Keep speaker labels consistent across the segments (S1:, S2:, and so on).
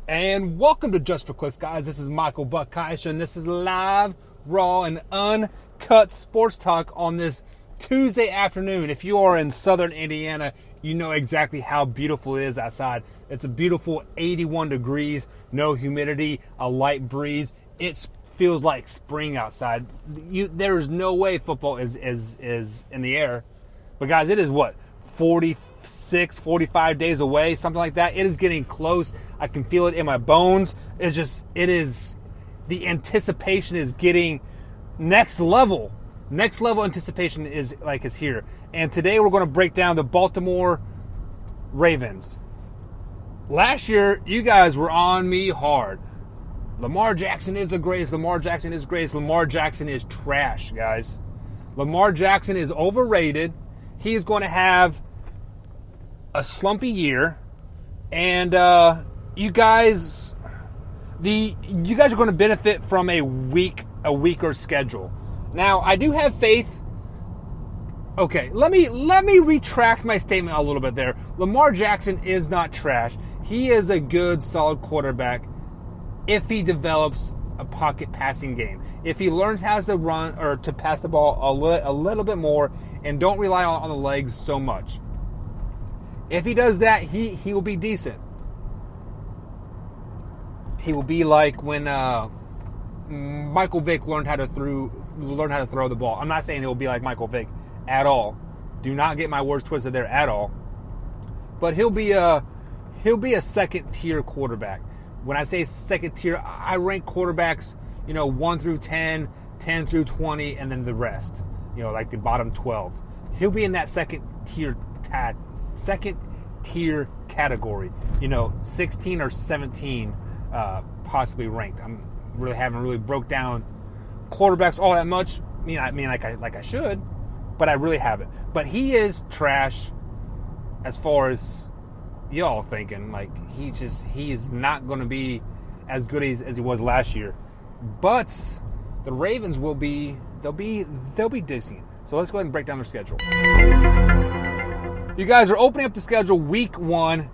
S1: And welcome to Just for Clicks, guys. This is Michael Buckeister, and this is live, raw, and uncut sports talk on this Tuesday afternoon. If you are in southern Indiana, you know exactly how beautiful it is outside. It's a beautiful 81 degrees, no humidity, a light breeze. It feels like spring outside. There is no way football is in the air. But guys, it is what? 46, 45 days away, something like that. It is getting close. I can feel it in my bones. The anticipation is getting next level. Next level anticipation is here. And today we're going to break down the Baltimore Ravens. Last year, you guys were on me hard. Lamar Jackson is the greatest. Lamar Jackson is greatest. Lamar Jackson is trash, guys. Lamar Jackson is overrated. He is going to have a slumpy year, and you guys are going to benefit from a weaker schedule. Now, I do have faith. Okay, let me retract my statement a little bit there. Lamar Jackson is not trash. He is a good, solid quarterback if he develops a pocket passing game. If he learns how to run or to pass the ball a little bit more and don't rely on the legs so much. If he does that, he will be decent. He will be like when Michael Vick learned how to throw the ball. I'm not saying he will be like Michael Vick at all. Do not get my words twisted there at all. But he'll be a second tier quarterback. When I say second tier, I rank quarterbacks, 1 through 10, 10 through 20, and then the rest, like the bottom 12. He'll be in that second tier category, 16 or 17 possibly ranked. Haven't really broke down quarterbacks all that much. Like I should, but I really haven't. But he is trash as far as y'all thinking. Like he is not going to be as good as he was last year. But the Ravens they'll be decent. So let's go ahead and break down their schedule. You guys are opening up the schedule week 1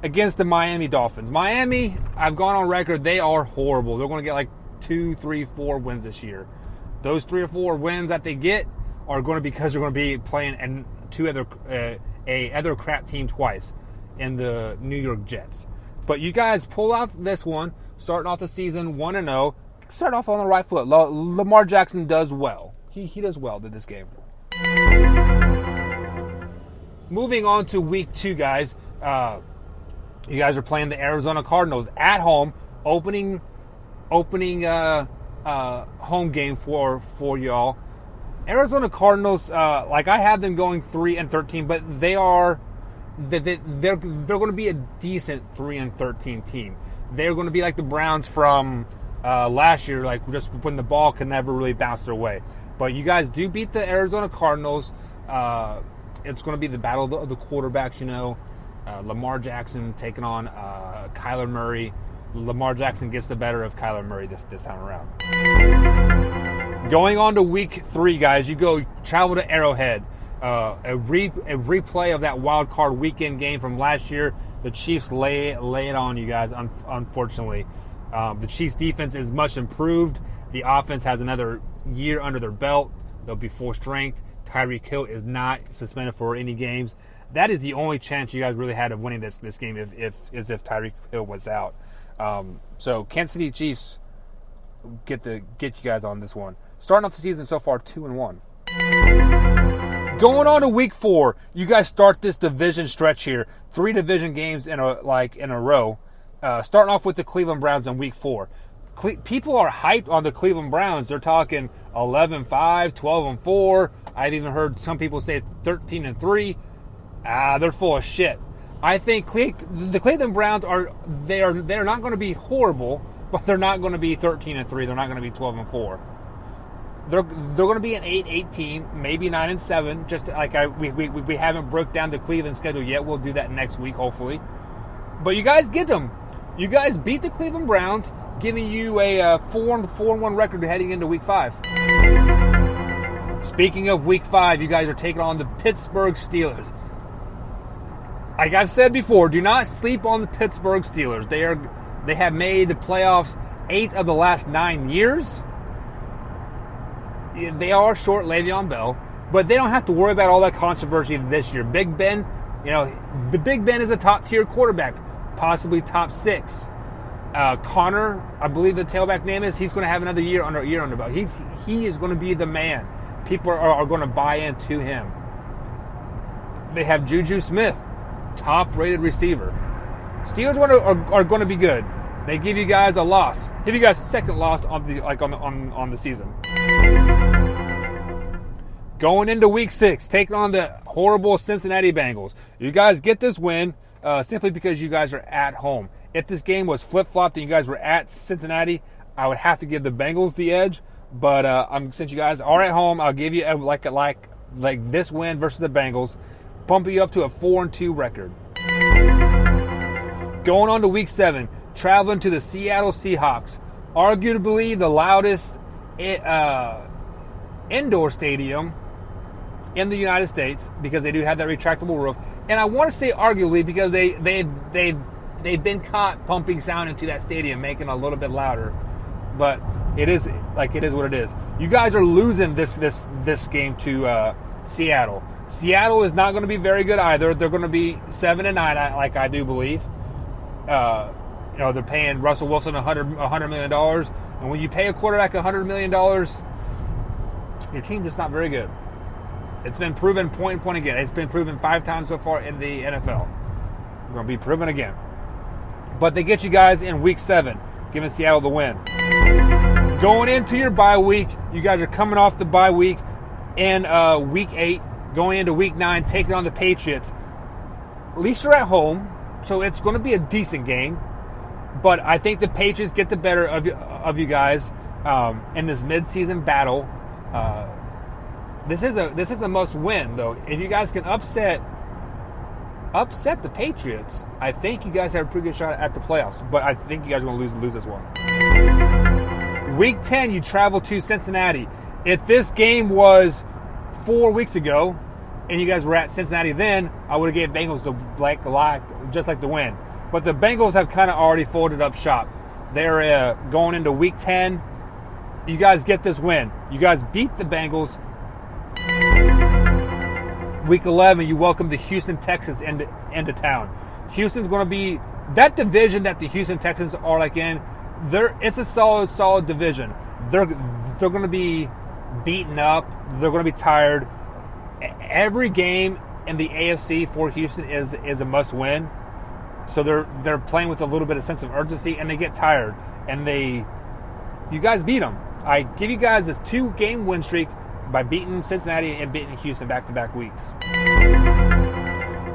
S1: against the Miami Dolphins. Miami, I've gone on record, they are horrible. They're going to get like 2, 3, 4 wins this year. Those 3 or 4 wins that they get are going to be because they're going to be playing a other crap team twice in the New York Jets. But you guys pull out this one, starting off the season 1-0. Start off on the right foot. Lamar Jackson does well. He does well in this game. Moving on to week 2, guys. You guys are playing the Arizona Cardinals at home, opening home game for y'all. Arizona Cardinals, I have them going 3-13, but they're going to be a decent 3-13 team. They're going to be like the Browns from last year, like just when the ball could never really bounce their way. But you guys do beat the Arizona Cardinals. It's going to be the battle of the quarterbacks, Lamar Jackson taking on Kyler Murray. Lamar Jackson gets the better of Kyler Murray this time around. Going on to week 3, guys, you travel to Arrowhead. A replay of that wild card weekend game from last year. The Chiefs lay it on you guys, unfortunately. The Chiefs defense is much improved. The offense has another year under their belt. They'll be full strength. Tyreek Hill is not suspended for any games. That is the only chance you guys really had of winning this game if Tyreek Hill was out. So Kansas City Chiefs get you guys on this one. Starting off the season so far 2-1. Going on to week 4, you guys start this division stretch here. 3 division games in a row. Starting off with the Cleveland Browns in week 4. People are hyped on the Cleveland Browns. They're talking 11-5, 12-4. I've even heard some people say 13-3. They're full of shit. I think the Cleveland Browns they're not going to be horrible, but they're not going to be 13-3. They're not going to be 12-4. They're going to be an 8-18, maybe 9-7. Just like we haven't broke down the Cleveland schedule yet. We'll do that next week, hopefully. But you guys get them. You guys beat the Cleveland Browns, giving you a 4-1 record heading into week 5. Speaking of week 5, you guys are taking on the Pittsburgh Steelers. Like I've said before, do not sleep on the Pittsburgh Steelers. They have made the playoffs 8 of the last 9 years. They are short Le'Veon Bell, but they don't have to worry about all that controversy this year. Big Ben, Big Ben is a top-tier quarterback, possibly top 6. Connor, I believe the tailback name is, he's going to have another year under belt. He is going to be the man. People are going to buy into him. They have Juju Smith, top-rated receiver. Steelers are going to be good. They give you guys a loss. Give you guys second loss on the season. Going into Week 6, taking on the horrible Cincinnati Bengals. You guys get this win simply because you guys are at home. If this game was flip-flopped and you guys were at Cincinnati, I would have to give the Bengals the edge. But since you guys are at home, I'll give you like this win versus the Bengals, bumping you up to a 4-2 record. Going on to Week 7, traveling to the Seattle Seahawks, arguably the loudest indoor stadium in the United States, because they do have that retractable roof. And I want to say arguably because they've been caught pumping sound into that stadium, making it a little bit louder. But it is what it is. You guys are losing this game to Seattle. Seattle is not going to be very good either. They're going to be 7-9, like I do believe. They're paying Russell Wilson $100 million, and when you pay a quarterback $100 million, your team's just not very good. It's been proven point and point again. It's been proven 5 times so far in the NFL. It's going to be proven again. But they get you guys in Week 7, giving Seattle the win. Going into your bye week, you guys are coming off the bye week in Week 8, going into Week 9, taking on the Patriots. At least you're at home, so it's going to be a decent game. But I think the Patriots get the better of you guys in this midseason battle. This is a must-win, though. If you guys can upset the Patriots, I think you guys have a pretty good shot at the playoffs. But I think you guys are going to lose this one. Week 10, you travel to Cincinnati. If this game was 4 weeks ago, and you guys were at Cincinnati then, I would have gave Bengals the win. But the Bengals have kind of already folded up shop. They're going into Week 10. You guys get this win. You guys beat the Bengals. Week 11, you welcome the Houston Texans into town. Houston's going to be that division that the Houston Texans are in. It's a solid division. They're going to be beaten up. They're going to be tired. Every game in the AFC for Houston is a must win. So they're playing with a little bit of sense of urgency, and they get tired. And you guys beat them. I give you guys this 2-game win streak by beating Cincinnati and beating Houston back-to-back weeks.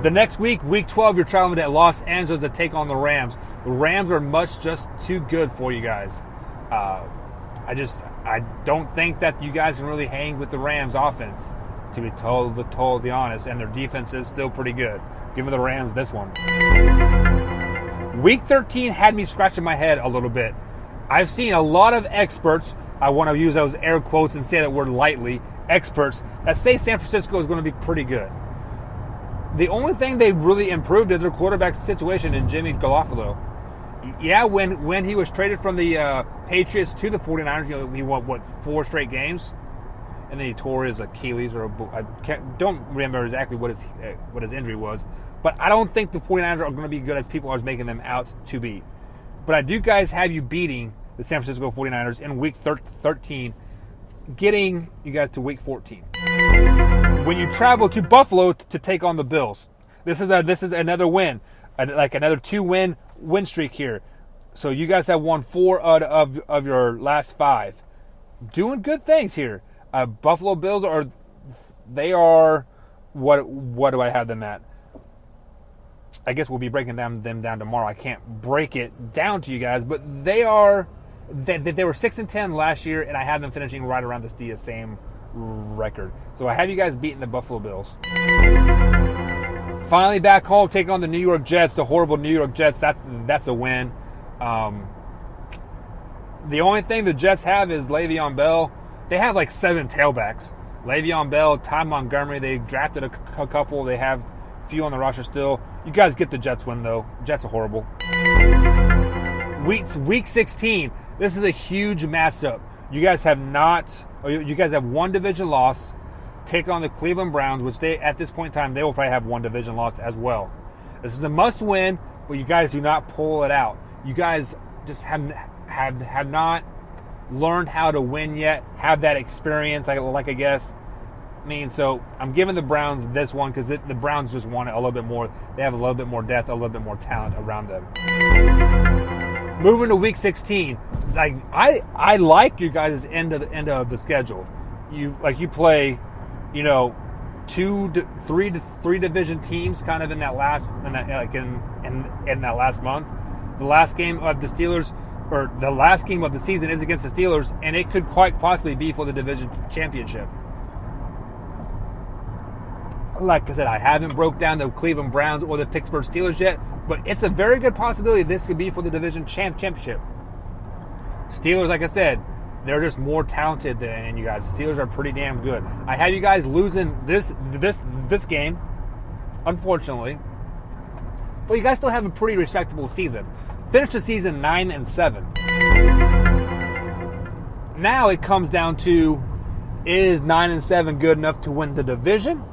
S1: The next week, Week 12, you're traveling to Los Angeles to take on the Rams. The Rams are just too good for you guys. I don't think that you guys can really hang with the Rams offense, to be totally honest, and their defense is still pretty good. Give the Rams this one. Week 13 had me scratching my head a little bit. I've seen a lot of experts, I want to use those air quotes and say that word lightly, experts, that say San Francisco is going to be pretty good. The only thing they really improved is their quarterback situation in Jimmy Garoppolo. Yeah, when he was traded from the Patriots to the 49ers, he won, 4 straight games? And then he tore his Achilles, don't remember exactly what his injury was. But I don't think the 49ers are going to be good as people are making them out to be. But I do guys have you beating the San Francisco 49ers in Week 13, getting you guys to Week 14. When you travel to Buffalo to take on the Bills, this is another win, another 2-win streak here. So you guys have won 4 out of your last 5. Doing good things here. Buffalo Bills are what do I have them at? I guess we'll be breaking them down tomorrow. I can't break it down to you guys, but they were 6-10 last year, and I had them finishing right around the same record. So I have you guys beating the Buffalo Bills. Finally back home, taking on the New York Jets, the horrible New York Jets. That's a win. The only thing the Jets have is Le'Veon Bell. They have 7 tailbacks. Le'Veon Bell, Ty Montgomery. They drafted a couple. They have a few on the roster still. You guys get the Jets win, though. Jets are horrible. Week 16. This is a huge matchup. You guys have one division loss. Take on the Cleveland Browns, which they at this point in time they will probably have one division loss as well. This is a must win, but you guys do not pull it out. You guys just have not learned how to win yet. Have that experience, like I guess. So I'm giving the Browns this one because the Browns just want it a little bit more. They have a little bit more depth, a little bit more talent around them. Moving to Week 16, I like you guys' end of the schedule. You play, three division teams kind of in that last in that last month. The last game of the Steelers, or the last game of the season, is against the Steelers, and it could quite possibly be for the division championship. Like I said, I haven't broke down the Cleveland Browns or the Pittsburgh Steelers yet, but it's a very good possibility this could be for the division championship. Steelers, like I said, they're just more talented than you guys. The Steelers are pretty damn good. I have you guys losing this game, unfortunately, but you guys still have a pretty respectable season. Finished the season 9-7. Now it comes down to, is 9-7 good enough to win the division?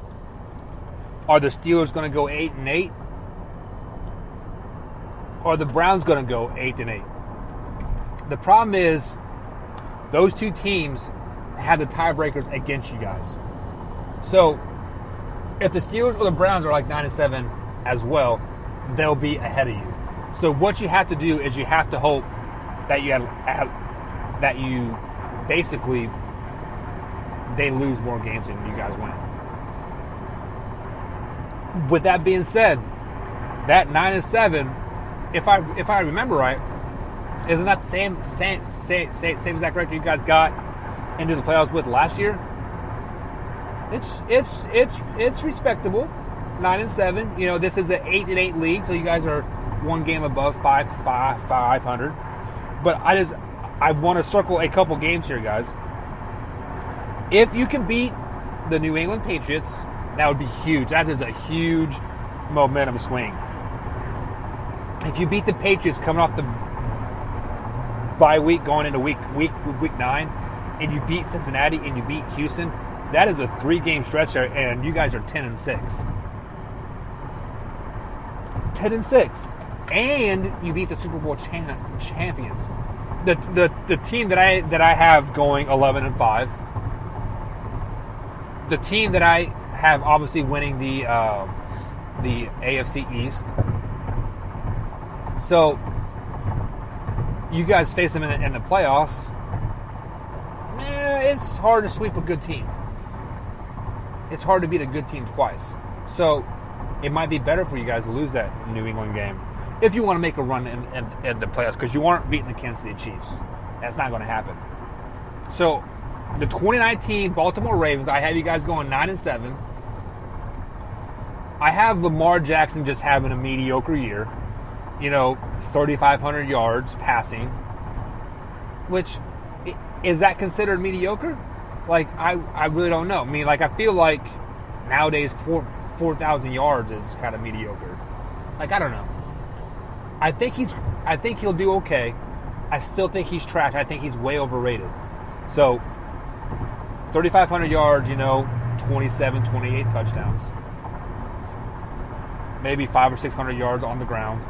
S1: Are the Steelers going to go 8-8? Or are the Browns going to go 8-8? The problem is, those two teams have the tiebreakers against you guys. So, if the Steelers or the Browns are like 9-7 as well, they'll be ahead of you. So, what you have to do is you have to hope that you basically they lose more games than you guys win. With that being said, that 9-7, if I remember right, isn't that the same exact record you guys got into the playoffs with last year? It's respectable, 9-7. This is an 8-8 league, so you guys are one game above 500. But I want to circle a couple games here, guys. If you can beat the New England Patriots, that would be huge. That is a huge momentum swing. If you beat the Patriots coming off the bye week going into week 9, and you beat Cincinnati and you beat Houston, that is a 3-game stretch there, and you guys are 10-6. 10-6. And you beat the Super Bowl champions. The team that I have going 11-5. The team that I have obviously winning the AFC East. So you guys face them in the playoffs. It's hard to sweep a good team. It's hard to beat a good team twice. So it might be better for you guys to lose that New England game if you want to make a run in the playoffs, because you aren't beating the Kansas City Chiefs. That's not going to happen. So the 2019 Baltimore Ravens, I have you guys going 9-7. I have Lamar Jackson just having a mediocre year. 3,500 yards passing. Which, is that considered mediocre? I really don't know. I feel like nowadays 4,000 yards is kind of mediocre. I don't know. I think he'll do okay. I still think he's trash. I think he's way overrated. So, 3,500 yards, 27, 28 touchdowns. Maybe 500 or 600 yards on the ground.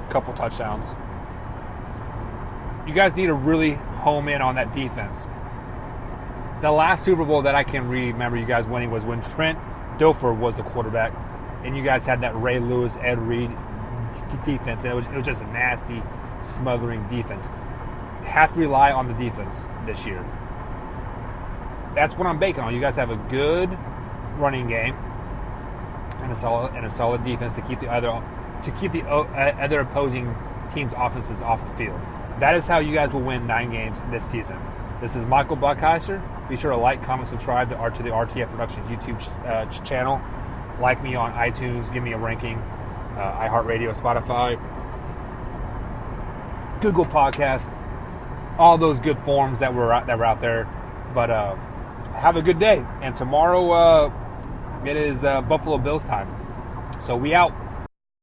S1: A couple touchdowns. You guys need to really home in on that defense. The last Super Bowl that I can remember you guys winning was when Trent Dilfer was the quarterback, and you guys had that Ray Lewis, Ed Reed defense, and it was just a nasty, smothering defense. You have to rely on the defense this year. That's what I'm banking on. You guys have a good running game and a solid defense to keep the other opposing team's offenses off the field. That is how you guys will win 9 games this season. This is Michael Buckheiser. Be sure to like, comment, subscribe to the RTF Productions YouTube channel. Like me on iTunes. Give me a ranking. iHeartRadio, Spotify, Google Podcast, all those good forms that were out there. But have a good day. And tomorrow it is Buffalo Bills time. So we out.